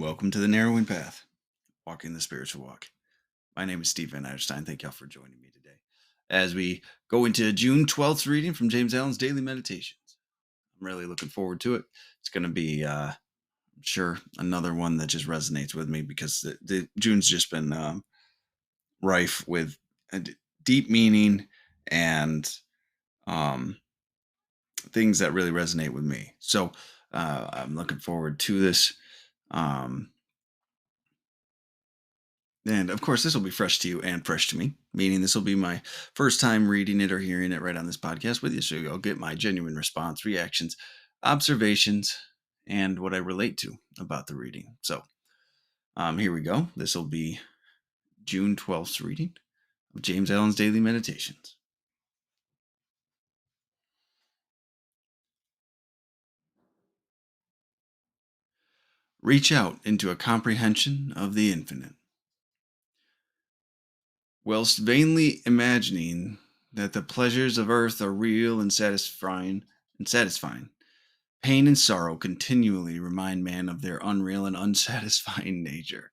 welcome to the Narrowing Path, walking the spiritual walk. My name is Steve Van Eierstein. Thank y'all for joining me today as we go into June 12th reading from James Allen's Daily Meditations. I'm really looking forward to it. It's going to be, I'm sure, another one that just resonates with me because the June's just been rife with deep meaning and um, things that really resonate with me. So I'm looking forward to this. Um, And of course, this will be fresh to you and fresh to me, meaning this will be my first time reading it or hearing it right on this podcast with you. So you'll get my genuine response, reactions, observations, and what I relate to about the reading. So here we go. This will be June 12th reading of James Allen's Daily Meditations. Reach out into a comprehension of the infinite. Whilst vainly imagining that the pleasures of earth are real and satisfying, pain and sorrow continually remind man of their unreal and unsatisfying nature.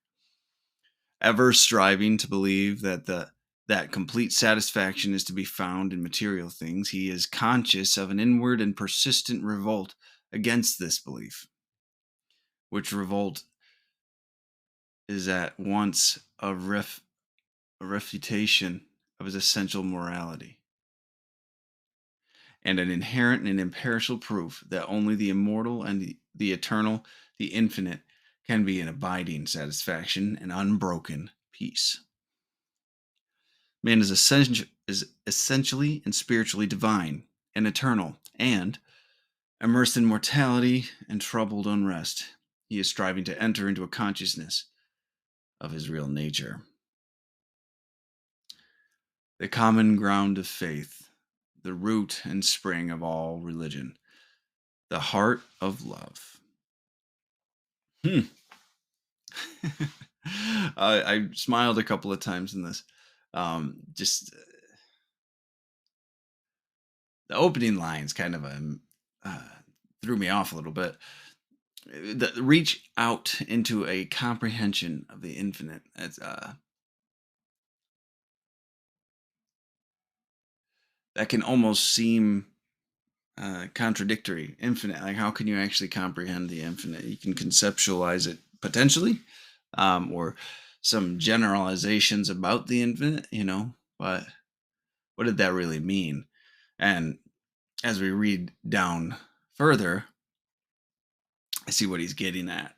Ever striving to believe that complete satisfaction is to be found in material things, he is conscious of an inward and persistent revolt against this belief, which revolt is at once a refutation of his essential morality and an inherent and imperishable proof that only the immortal and the eternal, the infinite, can be an abiding satisfaction and unbroken peace. Man is essentially and spiritually divine and eternal, and immersed in mortality and troubled unrest, he is striving to enter into a consciousness of his real nature. The common ground of faith, the root and spring of all religion, the heart of love. I smiled a couple of times in this. Just the opening lines kind of threw me off a little bit. The reach out into a comprehension of the infinite. It's, that can almost seem contradictory. Infinite, like how can you actually comprehend the infinite? You can conceptualize it potentially, or some generalizations about the infinite, but what did that really mean? And as we read down further, I see what he's getting at,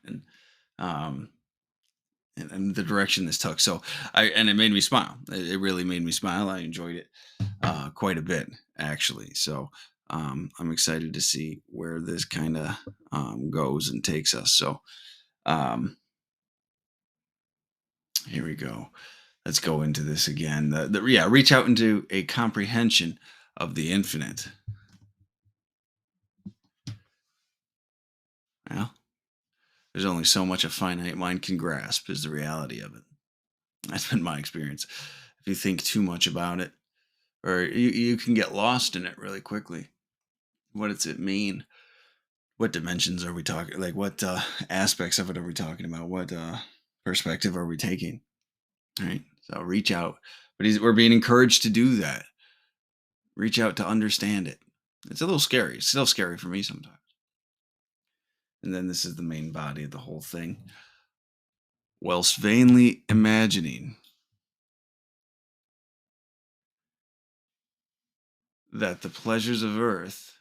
um, and the direction this took. So it made me smile. It really made me smile. I enjoyed it quite a bit, actually. So I'm excited to see where this kind of goes and takes us. So um, here we go. Let's go into this again. Reach out into a comprehension of the infinite. Well, there's only so much a finite mind can grasp, is the reality of it. That's been my experience. If you think too much about it, or you can get lost in it really quickly. What does it mean? What dimensions are we talking? Like, what aspects of it are we talking about? What perspective are we taking? All right. So reach out. But we're being encouraged to do that. Reach out to understand it. It's a little scary. It's still scary for me sometimes. And then this is the main body of the whole thing. Whilst vainly imagining that the pleasures of earth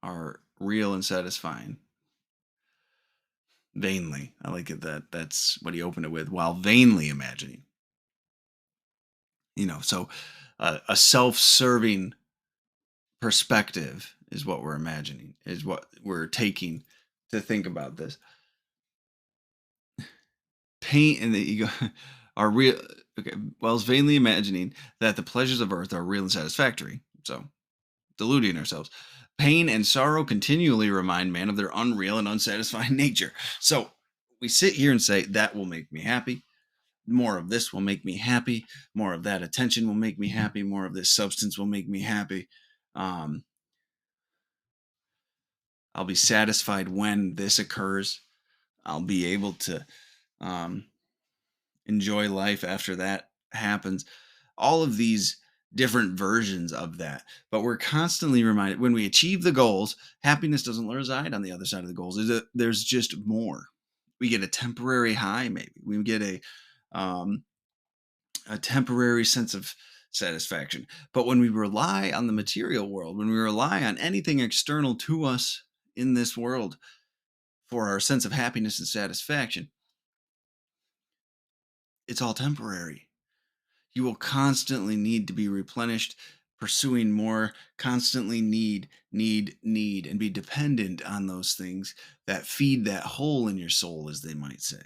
are real and satisfying. Vainly. I like it that's what he opened it with, while vainly imagining. So a self-serving perspective is what we're imagining, is what we're taking to think about this. Pain and the ego are real. Okay, whilst vainly imagining that the pleasures of earth are real and satisfactory. So deluding ourselves. Pain and sorrow continually remind man of their unreal and unsatisfying nature. So we sit here and say, that will make me happy. More of this will make me happy. More of that attention will make me happy. More of this substance will make me happy. I'll be satisfied when this occurs. I'll be able to um, enjoy life after that happens. All of these different versions of that. But we're constantly reminded when we achieve the goals, happiness doesn't reside on the other side of the goals. There's just more. We get a temporary high, maybe. We get um, a temporary sense of satisfaction. But when we rely on the material world, when we rely on anything external to us in this world for our sense of happiness and satisfaction, it's all temporary. You will constantly need to be replenished, pursuing more, constantly need, and be dependent on those things that feed that hole in your soul, as they might say.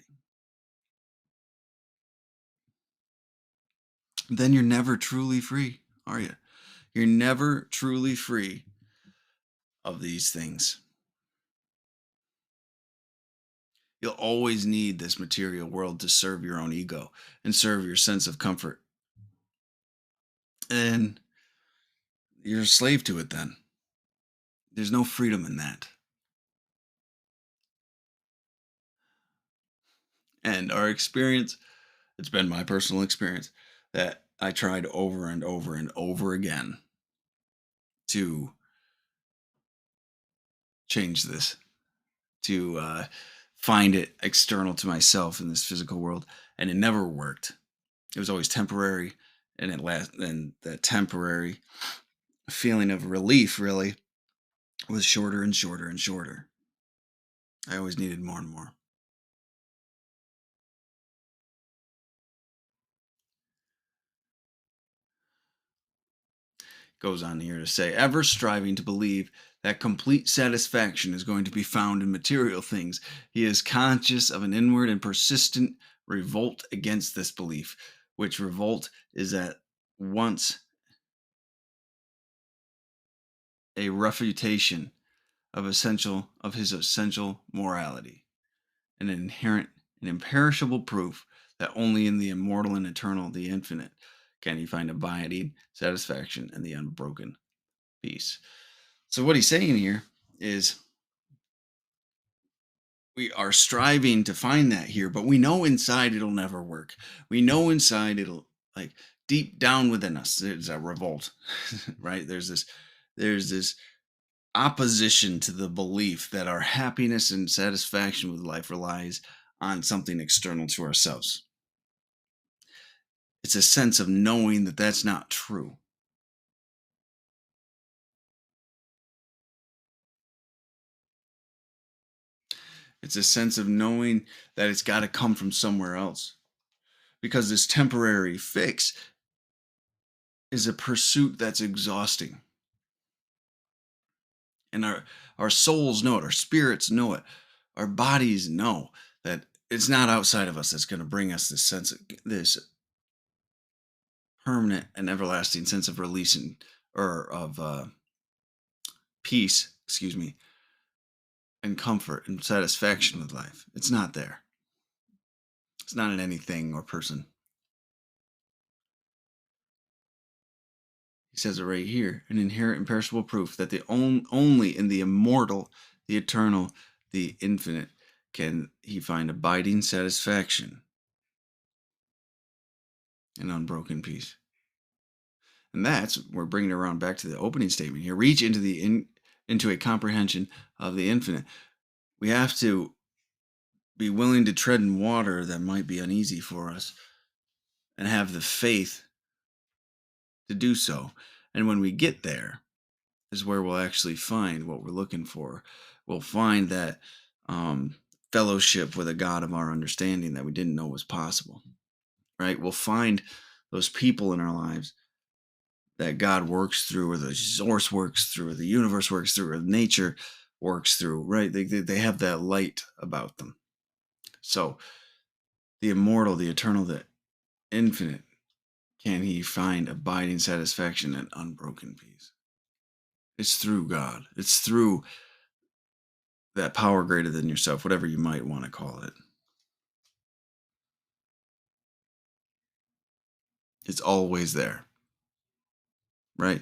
Then you're never truly free, are you? You're never truly free of these things. You'll always need this material world to serve your own ego and serve your sense of comfort. And you're a slave to it then. There's no freedom in that. And our experience, it's been my personal experience that I tried over and over and over again to change this, to find it external to myself in this physical world. And it never worked. It was always temporary. And and that temporary feeling of relief really was shorter and shorter and shorter. I always needed more and more. Goes on here to say, ever striving to believe that complete satisfaction is going to be found in material things, he is conscious of an inward and persistent revolt against this belief, which revolt is at once a refutation of his essential morality, an inherent and imperishable proof that only in the immortal and eternal, the infinite, can he find abiding satisfaction and the unbroken peace. So what he's saying here is we are striving to find that here, but we know inside it'll never work. We know inside it'll, like, deep down within us there's a revolt, right? There's this opposition to the belief that our happiness and satisfaction with life relies on something external to ourselves. It's a sense of knowing that that's not true. It's a sense of knowing that it's got to come from somewhere else, because this temporary fix is a pursuit that's exhausting. And our souls know it, our spirits know it, our bodies know that it's not outside of us that's going to bring us this sense of this permanent and everlasting sense of release and or of peace, excuse me, and comfort and satisfaction with life. It's not there. It's not in anything or person. He says it right here, an inherent imperishable proof that only in the immortal, the eternal, the infinite can he find abiding satisfaction and unbroken peace. And that's, we're bringing it around back to the opening statement here. Reach into into a comprehension of the infinite. We have to be willing to tread in water that might be uneasy for us and have the faith to do so. And when we get there is where we'll actually find what we're looking for. We'll find that um, fellowship with a God of our understanding that we didn't know was possible, right? We'll find those people in our lives that God works through, or the source works through, or the universe works through, or nature works through, right? They have that light about them. So the immortal, the eternal, the infinite, can he find abiding satisfaction and unbroken peace? It's through God. It's through that power greater than yourself, whatever you might want to call it. It's always there, right?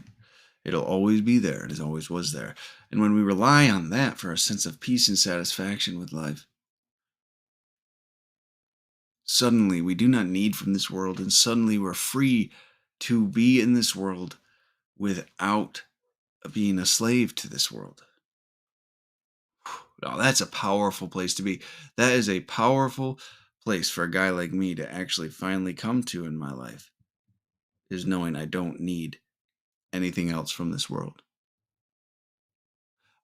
It'll always be there. It always was there. And when we rely on that for a sense of peace and satisfaction with life, Suddenly, we do not need from this world, and suddenly we're free to be in this world without being a slave to this world. Now, that's a powerful place to be. That is a powerful place for a guy like me to actually finally come to in my life, is knowing I don't need anything else from this world.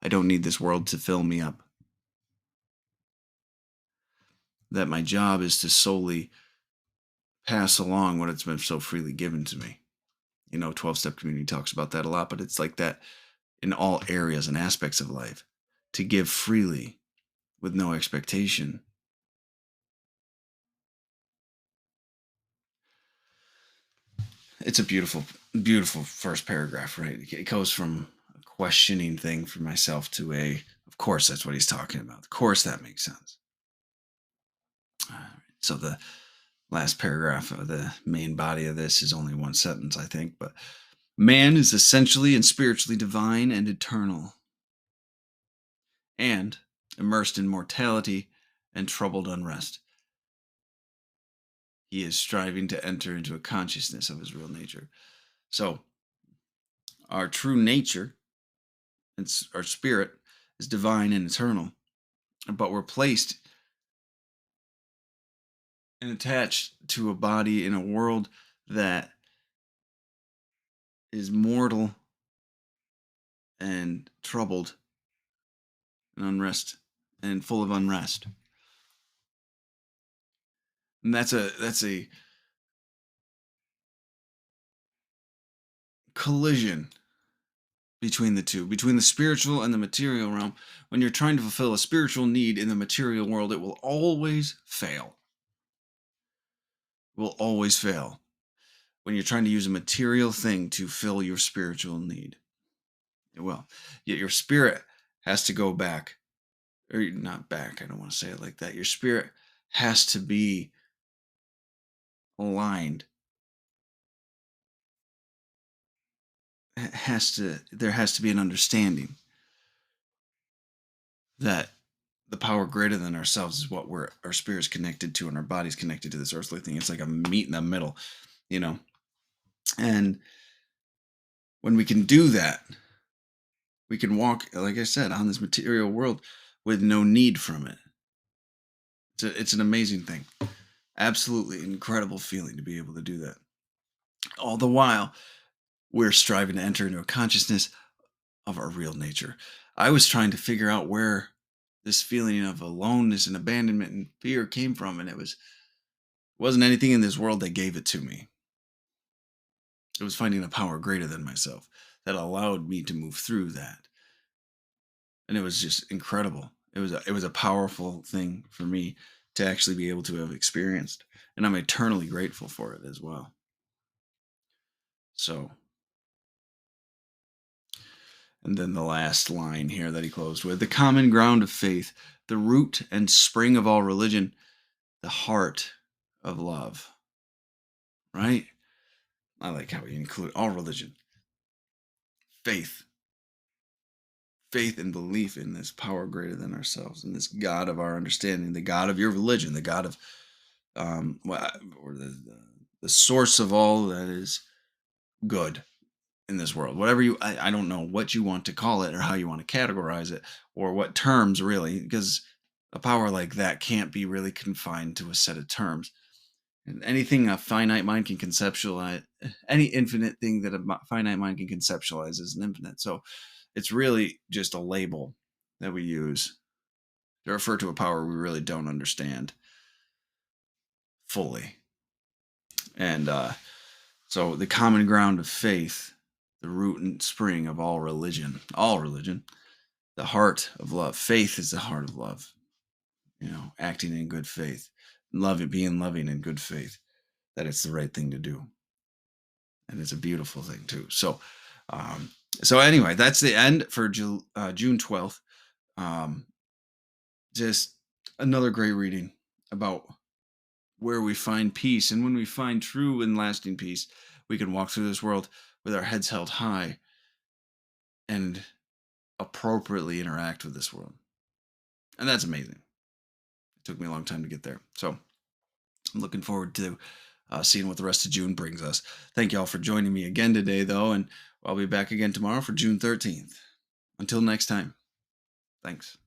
I don't need this world to fill me up. That my job is to solely pass along what it's been so freely given to me. 12 step community talks about that a lot, but it's like that in all areas and aspects of life, to give freely with no expectation. It's a beautiful, beautiful first paragraph, right? It goes from a questioning thing for myself to of course, that's what he's talking about. Of course, that makes sense. So the last paragraph of the main body of this is only one sentence, I think, but man is essentially and spiritually divine and eternal, and immersed in mortality and troubled unrest. He is striving to enter into a consciousness of his real nature. So, our true nature and our spirit is divine and eternal, but we're placed and attached to a body in a world that is mortal and troubled and unrest and full of unrest. And that's a collision between the two, between the spiritual and the material realm. When you're trying to fulfill a spiritual need in the material world, it will always fail. It will always fail when you're trying to use a material thing to fill your spiritual need. It will. Yet your spirit has to go back, or not back, I don't want to say it like that. Your spirit has to be aligned. There has to be an understanding that the power greater than ourselves is what our spirit's connected to, and our body's connected to this earthly thing. It's like a meet in the middle, you know. And when we can do that, we can walk, like I said, on this material world with no need from it. It's an amazing thing. Absolutely incredible feeling to be able to do that. All the while, we're striving to enter into a consciousness of our real nature. I was trying to figure out where this feeling of aloneness and abandonment and fear came from, and wasn't anything in this world that gave it to me. It was finding a power greater than myself that allowed me to move through that. And it was just incredible. It was a powerful thing for me to actually be able to have experienced, and I'm eternally grateful for it as well. So, and then the last line here that he closed with: the common ground of faith, the root and spring of all religion, the heart of love. Right? I like how he include all religion, faith, faith and belief in this power greater than ourselves, and this God of our understanding, the God of your religion, the God of or the source of all that is good in this world. Whatever I don't know what you want to call it or how you want to categorize it or what terms really, because a power like that can't be really confined to a set of terms. And anything a finite mind can conceptualize, any infinite thing that a finite mind can conceptualize is an infinite. So it's really just a label that we use to refer to a power we really don't understand fully. And so the common ground of faith, the root and spring of all religion, the heart of love. Faith is the heart of love, acting in good faith, being loving in good faith, that it's the right thing to do. And it's a beautiful thing too. Um, so anyway, that's the end for June 12th. Um, just another great reading about where we find peace. And when we find true and lasting peace, we can walk through this world with our heads held high and appropriately interact with this world. And that's amazing. It took me a long time to get there. So I'm looking forward to seeing what the rest of June brings us. Thank you all for joining me again today, though, and I'll be back again tomorrow for June 13th. Until next time, thanks.